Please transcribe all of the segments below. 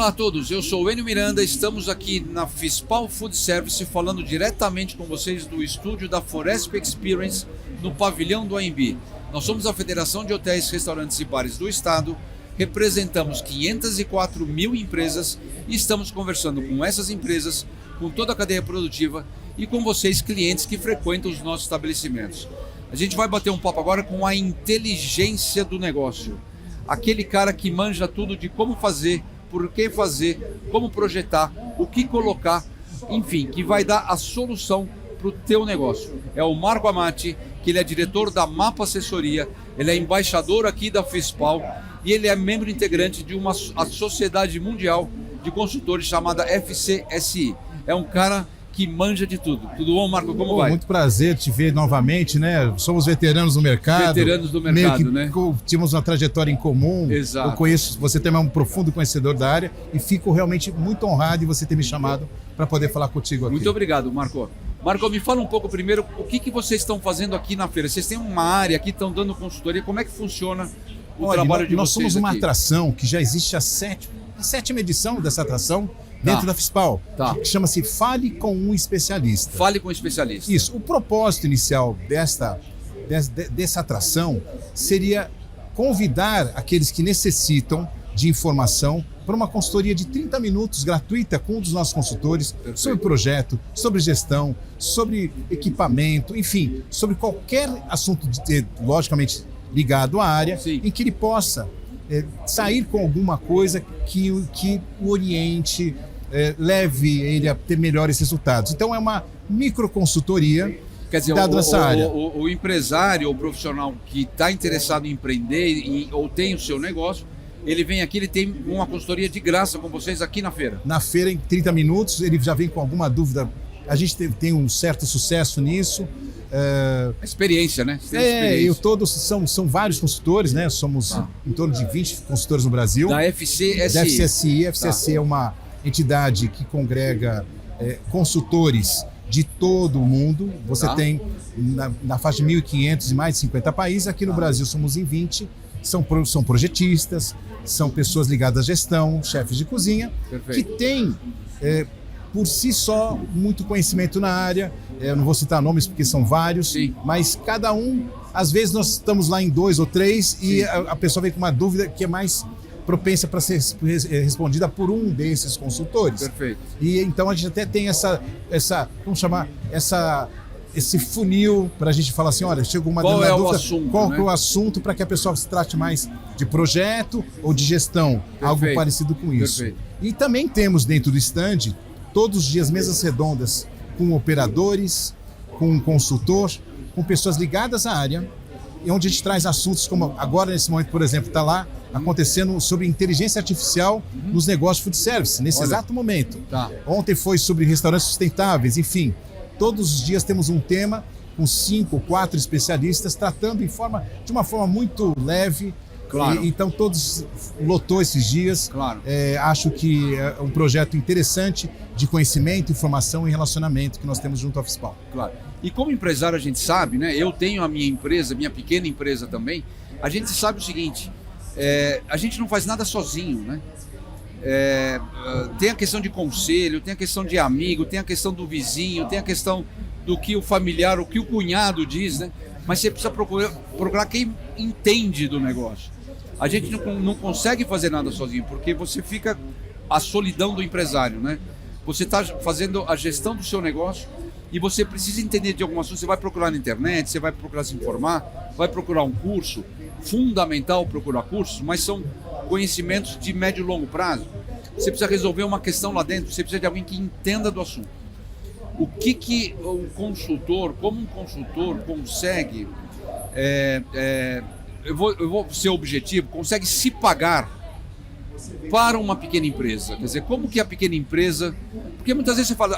Olá a todos, eu sou o Enio Miranda, estamos aqui na Fispal Food Service falando diretamente com vocês do estúdio da Foresp Experience no pavilhão do AMB. Nós somos a Federação de Hotéis, Restaurantes e Bares do Estado, representamos 504 mil empresas e estamos conversando com essas empresas, com toda a cadeia produtiva e com vocês, clientes que frequentam os nossos estabelecimentos. A gente vai bater um papo agora com a inteligência do negócio. Aquele cara que manja tudo de como fazer, por que fazer, como projetar, o que colocar, enfim, que vai dar a solução para o teu negócio. É o Marco Amati, que ele é diretor da Mapa Assessoria, ele é embaixador aqui da Fispal e ele é membro integrante de uma sociedade mundial de consultores chamada FCSI. É um cara que manja de tudo. Tudo bom, Marco? Como vai? Muito prazer te ver novamente, né? Somos veteranos do mercado. Veteranos do mercado, né? Tínhamos uma trajetória em comum. Exato. Eu conheço, você também é um profundo conhecedor da área e fico realmente muito honrado de você ter me chamado para poder falar contigo aqui. Muito obrigado, Marco. Marco, me fala um pouco primeiro, o que vocês estão fazendo aqui na feira? Vocês têm uma área aqui, estão dando consultoria, como é que funciona o trabalho de vocês? Nós somos uma aqui? atração que já existe a sétima edição dessa atração, dentro da Fispal, que chama-se Fale com um Especialista. Fale com um especialista. Isso. O propósito inicial dessa atração seria convidar aqueles que necessitam de informação para uma consultoria de 30 minutos gratuita com um dos nossos consultores. Perfeito. Sobre projeto, sobre gestão, sobre equipamento, enfim, sobre qualquer assunto, logicamente ligado à área, sim, em que ele possa sair com alguma coisa que o oriente, leve ele a ter melhores resultados. Então é uma microconsultoria. Quer dizer, nessa área. O empresário ou profissional que está interessado em empreender ou tem o seu negócio, ele vem aqui, ele tem uma consultoria de graça com vocês aqui na feira. Na feira, em 30 minutos, ele já vem com alguma dúvida. A gente tem um certo sucesso nisso. A experiência, né? Todos são vários consultores, né? Somos em torno de 20 consultores no Brasil. Da FCSI. Da FCSI. A FCSI é uma entidade que congrega consultores de todo o mundo. Você tem na faixa de 1.500 e mais de 50 países. Aqui no Brasil somos em 20. São projetistas, são pessoas ligadas à gestão, chefes de cozinha, que têm, por si só, muito conhecimento na área. Eu não vou citar nomes porque são vários, sim, mas cada um, às vezes nós estamos lá em 2 ou 3 sim, e a pessoa vem com uma dúvida que é mais propensa para ser respondida por um desses consultores. Perfeito. E então a gente até tem vamos chamar, esse funil para a gente falar assim, olha, chegou uma dúvida, qual é o assunto para que a pessoa se trate mais de projeto ou de gestão, perfeito, algo parecido com isso. Perfeito. E também temos dentro do stand, todos os dias, mesas redondas com operadores, com um consultor, com pessoas ligadas à área, e onde a gente traz assuntos como agora, nesse momento, por exemplo, está lá acontecendo sobre inteligência artificial nos negócios food service, nesse exato momento. Ontem foi sobre restaurantes sustentáveis, enfim. Todos os dias temos um tema com 5 ou 4 especialistas tratando de uma forma muito leve. Claro. Então todos lotou esses dias. Claro. Acho que é um projeto interessante de conhecimento, informação e relacionamento que nós temos junto à Fispal. Claro. E como empresário a gente sabe, né? Eu tenho a minha empresa, minha pequena empresa também. A gente sabe o seguinte, a gente não faz nada sozinho, né? Tem a questão de conselho, tem a questão de amigo, tem a questão do vizinho, tem a questão do que o familiar, o que o cunhado diz, né? Mas você precisa procurar quem entende do negócio. A gente não consegue fazer nada sozinho, porque você fica a solidão do empresário, né? Você está fazendo a gestão do seu negócio e você precisa entender de alguma coisa. Você vai procurar na internet, você vai procurar se informar, vai procurar um curso. Fundamental procurar cursos, mas são conhecimentos de médio e longo prazo. Você precisa resolver uma questão lá dentro, você precisa de alguém que entenda do assunto. O que um consultor, como um consultor consegue, eu vou ser objetivo, consegue se pagar para uma pequena empresa? Quer dizer, como que a pequena empresa... Porque muitas vezes você fala,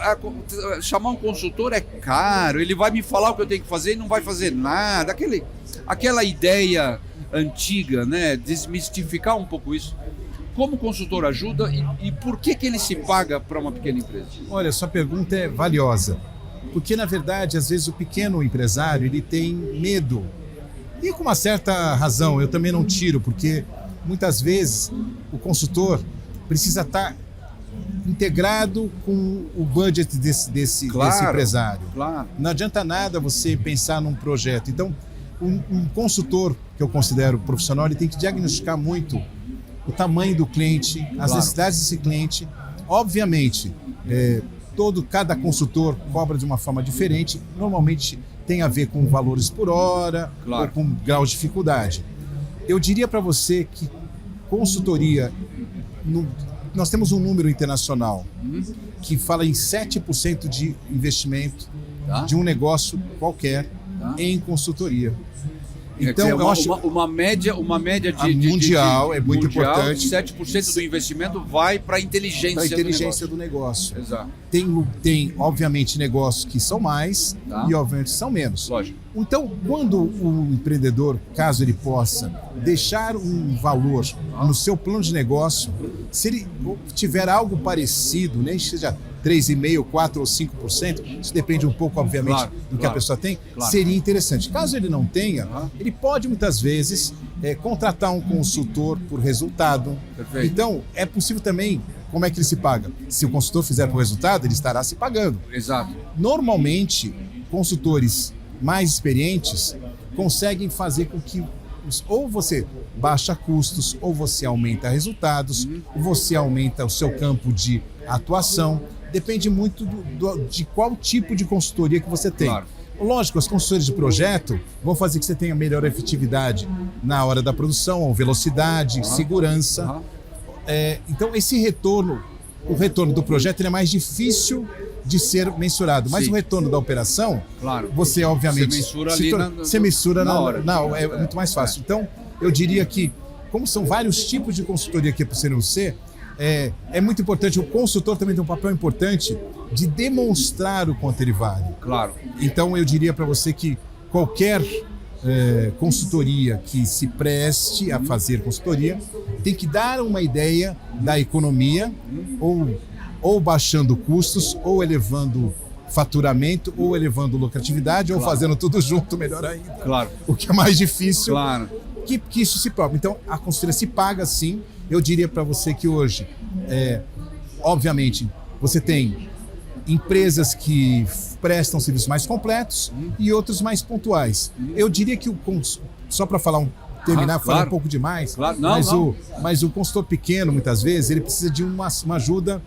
chamar um consultor é caro, ele vai me falar o que eu tenho que fazer e não vai fazer nada. Aquela ideia antiga, né? Desmistificar um pouco isso. Como o consultor ajuda e por que ele se paga para uma pequena empresa? Olha, sua pergunta é valiosa. Porque, na verdade, às vezes o pequeno empresário ele tem medo. E com uma certa razão, eu também não tiro, porque muitas vezes o consultor precisa estar integrado com o budget desse empresário. Claro. Não adianta nada você pensar num projeto. Então, um consultor, que eu considero profissional, ele tem que diagnosticar muito o tamanho do cliente, as necessidades desse cliente. Obviamente, cada consultor cobra de uma forma diferente. Normalmente tem a ver com valores por hora, ou com grau de dificuldade. Eu diria para você que consultoria... Nós temos um número internacional que fala em 7% de investimento de um negócio qualquer em consultoria. Então, eu acho uma média mundial é muito importante. 7% do investimento vai para a inteligência do negócio. Exato. Tem, obviamente, negócios que são mais e, obviamente, são menos. Lógico. Então, quando o empreendedor, caso ele possa deixar um valor no seu plano de negócio, se ele tiver algo parecido, nem que seja 3,5%, 4% ou 5%, isso depende um pouco, obviamente, do que a pessoa tem, seria interessante. Caso ele não tenha, ele pode muitas vezes contratar um consultor por resultado. Perfeito. Então, é possível também, como é que ele se paga? Se o consultor fizer por resultado, ele estará se pagando. Exato. Normalmente, consultores mais experientes conseguem fazer com que ou você baixa custos, ou você aumenta resultados, ou você aumenta o seu campo de atuação. Depende muito de qual tipo de consultoria que você tem. Claro. Lógico, as consultorias de projeto vão fazer que você tenha melhor efetividade na hora da produção, ou velocidade, segurança. Então, esse retorno, o retorno do projeto, ele é mais difícil de ser mensurado. Mas o retorno da operação, você obviamente... Você mensura na hora. Não, é muito mais fácil. Então, eu diria que, como são vários tipos de consultoria aqui para o CNUC, é muito importante, o consultor também tem um papel importante de demonstrar o quanto ele vale. Claro. Então, eu diria para você que qualquer consultoria que se preste a fazer consultoria tem que dar uma ideia da economia, ou baixando custos, ou elevando faturamento, ou elevando lucratividade, ou fazendo tudo junto, melhor ainda. Claro. O que é mais difícil, claro, que isso se prova. Então, a consultoria se paga sim. Eu diria para você que hoje, obviamente, você tem empresas que prestam serviços mais completos e outros mais pontuais. Eu diria que só para terminar, falar um pouco demais, mas o consultor pequeno, muitas vezes, ele precisa de uma ajuda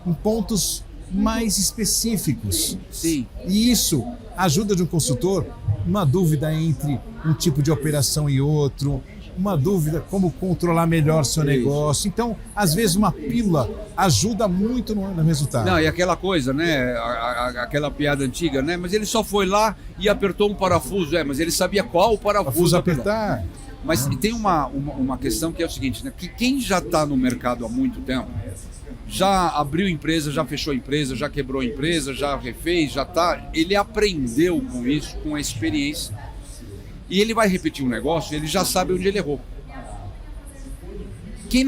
em pontos mais específicos. Sim. E isso ajuda de um consultor, uma dúvida entre um tipo de operação e outro, uma dúvida como controlar melhor seu negócio. Então, às vezes, uma pílula ajuda muito no resultado. Não, e aquela coisa, né? Aquela piada antiga, né? Mas ele só foi lá e apertou um parafuso. Mas ele sabia qual parafuso apertar. Mas tem uma questão que é o seguinte, né? Que quem já está no mercado há muito tempo, já abriu empresa, já fechou empresa, já quebrou empresa, já refez, ele aprendeu com isso, com a experiência. E ele vai repetir um negócio, ele já sabe onde ele errou. Quem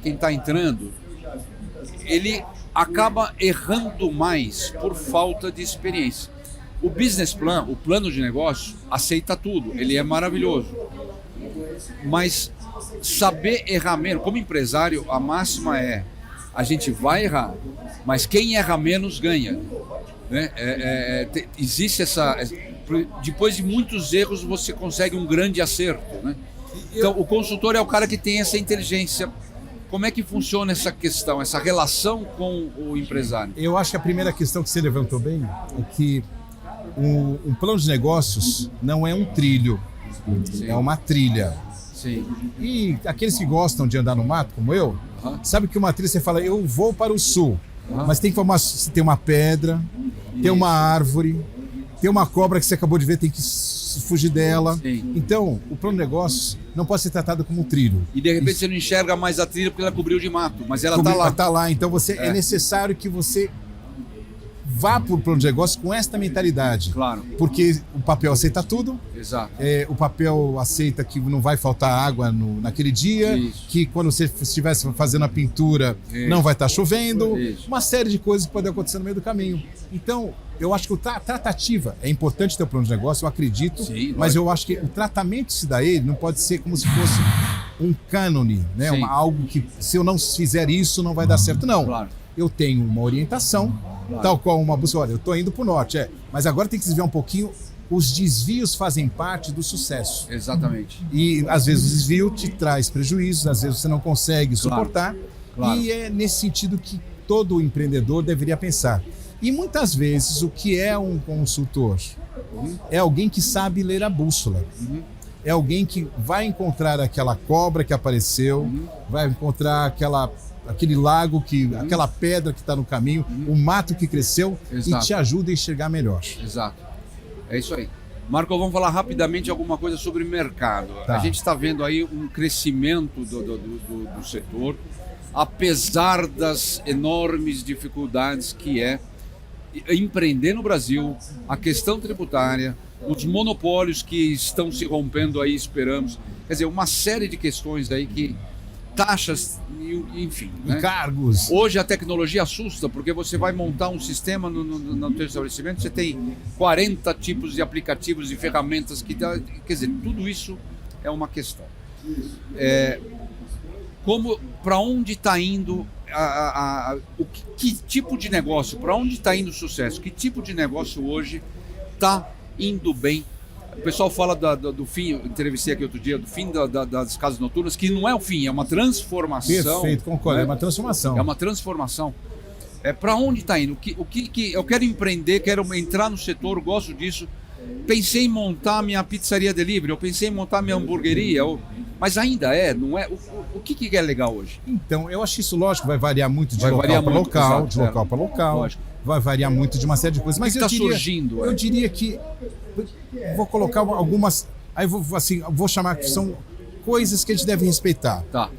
está entrando, ele acaba errando mais por falta de experiência. O business plan, o plano de negócio, aceita tudo, ele é maravilhoso. Mas saber errar menos, como empresário, a máxima a gente vai errar, mas quem erra menos ganha. Né? Existe essa... Depois de muitos erros, você consegue um grande acerto. Né? Então, o consultor é o cara que tem essa inteligência. Como é que funciona essa questão, essa relação com o empresário? Eu acho que a primeira questão que você levantou bem é que um plano de negócios não é um trilho, é uma trilha. Sim. E aqueles que gostam de andar no mato, como eu, sabe que uma trilha você fala, eu vou para o sul, mas tem uma pedra, tem uma árvore, tem uma cobra que você acabou de ver, tem que fugir dela. Sim. Então, o plano de negócios não pode ser tratado como um trilho. E de repente você não enxerga mais a trilha porque ela cobriu de mato, mas ela está lá. Ela está lá, então é necessário que você vá para o plano de negócio com esta mentalidade. Claro. Porque o papel aceita tudo. Exato. O papel aceita que não vai faltar água naquele dia. Isso. Que quando você estiver fazendo a pintura, não vai estar chovendo. Isso. Uma série de coisas que podem acontecer no meio do caminho. Então, eu acho que a tratativa é importante ter o plano de negócio, eu acredito. Sim, mas eu acho que o tratamento que se dá a ele não pode ser como se fosse um cânone, né? Algo que, se eu não fizer isso, não vai dar certo. Não. Claro. Eu tenho uma orientação, tal qual uma busca. Olha, eu estou indo para o norte, mas agora tem que desviar um pouquinho. Os desvios fazem parte do sucesso. Exatamente. E às vezes o desvio te traz prejuízos, às vezes você não consegue suportar. Claro. E é nesse sentido que todo empreendedor deveria pensar. E muitas vezes o que é um consultor? É alguém que sabe ler a bússola. É alguém que vai encontrar aquela cobra que apareceu, vai encontrar aquele lago, aquela pedra que está no caminho, o mato que cresceu. Exato. E te ajuda a enxergar melhor. Exato. É isso aí. Marco, vamos falar rapidamente alguma coisa sobre mercado. A gente está vendo aí um crescimento do setor, apesar das enormes dificuldades que é empreender no Brasil, a questão tributária, os monopólios que estão se rompendo aí, esperamos. Quer dizer, uma série de questões aí que taxas, enfim. Né? Encargos. Hoje a tecnologia assusta, porque você vai montar um sistema no teu estabelecimento, você tem 40 tipos de aplicativos e ferramentas que... Quer dizer, tudo isso é uma questão. Para onde está indo que tipo de negócio, para onde está indo o sucesso? Que tipo de negócio hoje está indo bem? O pessoal fala do fim, eu entrevistei aqui outro dia, do fim das casas noturnas, que não é o fim, é uma transformação. Perfeito, concordo, é uma transformação. É uma transformação. Para onde está indo? Eu quero empreender, quero entrar no setor, gosto disso. Pensei em montar minha pizzaria delivery, eu pensei em montar minha hamburgueria, mas ainda não é. O que é legal hoje? Então, eu acho isso lógico, vai variar muito de local para local, exato, de local para local. Lógico. Vai variar muito de uma série de coisas. Mas eu diria que vou colocar algumas. Aí vou chamar que são coisas que a gente deve respeitar. Tá.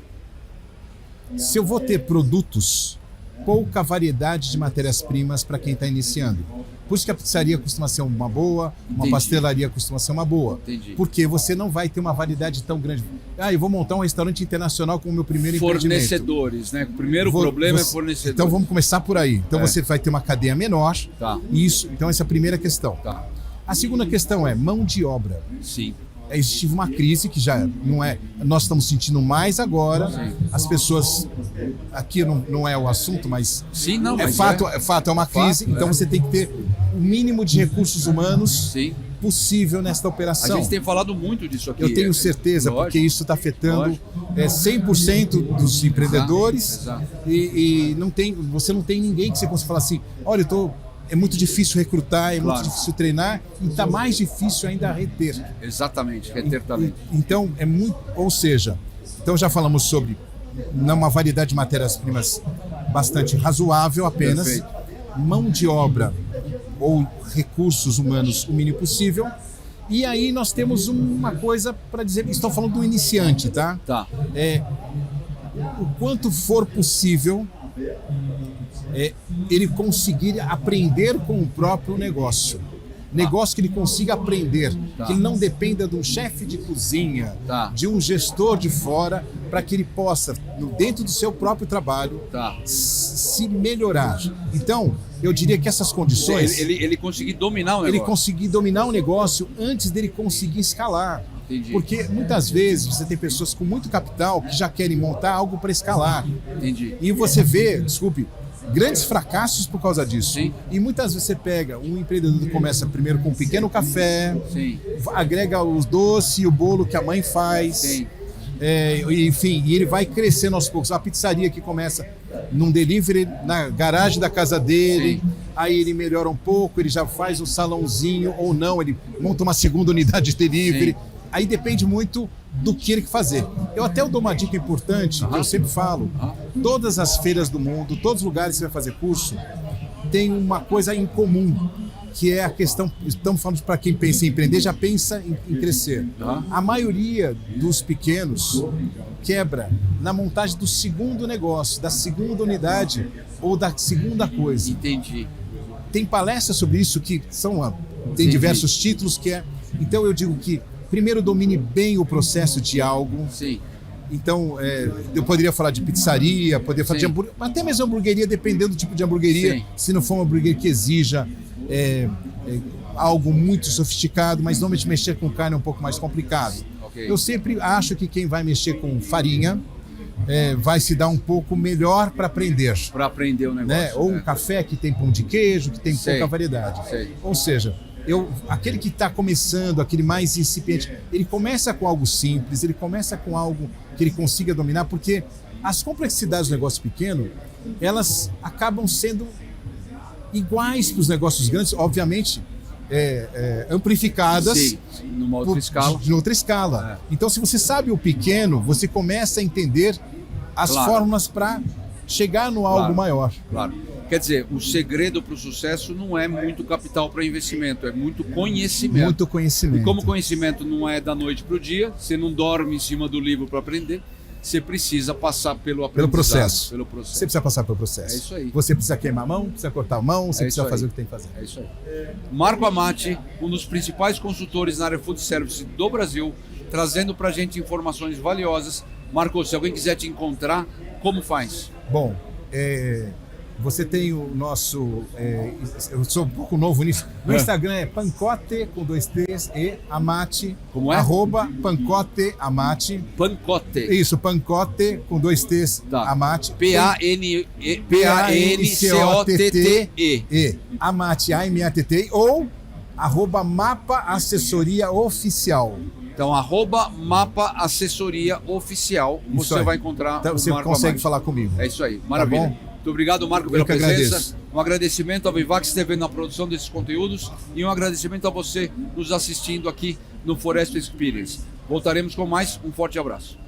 Se eu vou ter produtos, pouca variedade de matérias-primas para quem está iniciando. Por isso que a pizzaria costuma ser uma boa, uma pastelaria costuma ser uma boa. Entendi. Porque você não vai ter uma variedade tão grande. Eu vou montar um restaurante internacional com o meu primeiro empreendimento. Fornecedores, né? O primeiro problema é fornecedores. Então vamos começar por aí. Então você vai ter uma cadeia menor. Tá. Então essa é a primeira questão. Tá. A segunda questão é mão de obra. Sim. Existe uma crise que já não é... Nós estamos sentindo mais agora. Sim. As pessoas... Aqui não é o assunto, mas... Sim, não, é fato, é uma crise. Então você tem que ter o mínimo de recursos humanos possível nesta operação. A gente tem falado muito disso aqui. Eu tenho certeza, porque isso está afetando 100% dos empreendedores. Exato. E você não tem ninguém que você consiga falar assim, olha, é muito difícil recrutar, muito difícil treinar e está mais difícil ainda reter. Exatamente, reter talento. Então, ou seja, já falamos sobre uma variedade de matérias-primas bastante razoável apenas, perfeito. Mão de obra ou recursos humanos o mínimo possível. E aí nós temos uma coisa para dizer, estou falando do iniciante, tá? Tá. O quanto for possível ele conseguir aprender com o próprio negócio. Negócio que ele consiga aprender, que ele não dependa de um chefe de cozinha, de um gestor de fora, para que ele possa, dentro do seu próprio trabalho, se melhorar. Então, eu diria que essas condições... Ele conseguir dominar o negócio. Ele conseguir dominar o negócio antes dele conseguir escalar. Entendi. Porque muitas vezes você tem pessoas com muito capital que já querem montar algo para escalar. Entendi. E você vê, grandes fracassos por causa disso. Sim. E muitas vezes você pega um empreendedor que começa primeiro com um pequeno café, sim. agrega os doces e o bolo que a mãe faz. Sim. Enfim, e ele vai crescendo aos poucos. A pizzaria que começa num delivery na garagem da casa dele, sim. Aí ele melhora um pouco, ele já faz um salãozinho ou não, ele monta uma segunda unidade de delivery. Sim. Aí depende muito do que ele fazer. Eu até dou uma dica importante, que eu sempre falo. Todas as feiras do mundo, todos os lugares que você vai fazer curso, tem uma coisa em comum, que é a questão, estamos falando para quem pensa em empreender, já pensa em crescer. A maioria dos pequenos quebra na montagem do segundo negócio, da segunda unidade ou da segunda coisa. Entendi. Tem palestras sobre isso que tem diversos títulos que Então eu digo que primeiro domine bem o processo de algo. Sim. Então, eu poderia falar de pizzaria, poderia falar de hamburgueria, até mesmo hamburgueria, dependendo do tipo de hamburgueria. Sim. Se não for uma hamburgueria que exija algo muito sofisticado, mas normalmente mexer com carne é um pouco mais complicado. Eu sempre acho que quem vai mexer com farinha vai se dar um pouco melhor para aprender. Para aprender o negócio. Né? Ou um café que tem pão de queijo, que tem pouca variedade. Sei. Ou seja, aquele que está começando, aquele mais incipiente, ele começa com algo simples, ele começa com algo que ele consiga dominar, porque as complexidades do negócio pequeno, elas acabam sendo iguais para os negócios grandes, obviamente, amplificadas. Sim, numa outra escala. De outra escala. Então, se você sabe o pequeno, você começa a entender as fórmulas para chegar no algo maior. Claro. Quer dizer, o segredo para o sucesso não é muito capital para investimento, é muito conhecimento. Muito conhecimento. E como conhecimento não é da noite para o dia, você não dorme em cima do livro para aprender, você precisa passar pelo processo. Pelo processo. Você precisa passar pelo processo. É isso aí. Você precisa queimar a mão, precisa cortar a mão, você precisa fazer o que tem que fazer. É isso aí. Marco Amati, um dos principais consultores na área food service do Brasil, trazendo para a gente informações valiosas. Marco, se alguém quiser te encontrar, como faz? Bom, você tem o nosso... eu sou um pouco novo nisso. No Instagram é pancote com 2 T's e amati. Como é? @pancote amati. Pancote. Isso, pancote com 2 T's, amati. P-A-N-C-O-T-T-E. Amati, A-M-A-T-T. Ou @mapa assessoria oficial. Então, @mapa assessoria oficial. Você vai encontrar então, o você Marco consegue Amati. falar comigo. É isso aí, maravilha. Tá bom? Muito obrigado, Marco, pela presença. Agradeço. Um agradecimento à Vivax TV na produção desses conteúdos e um agradecimento a você nos assistindo aqui no Foresp Experience. Voltaremos com mais. Um forte abraço.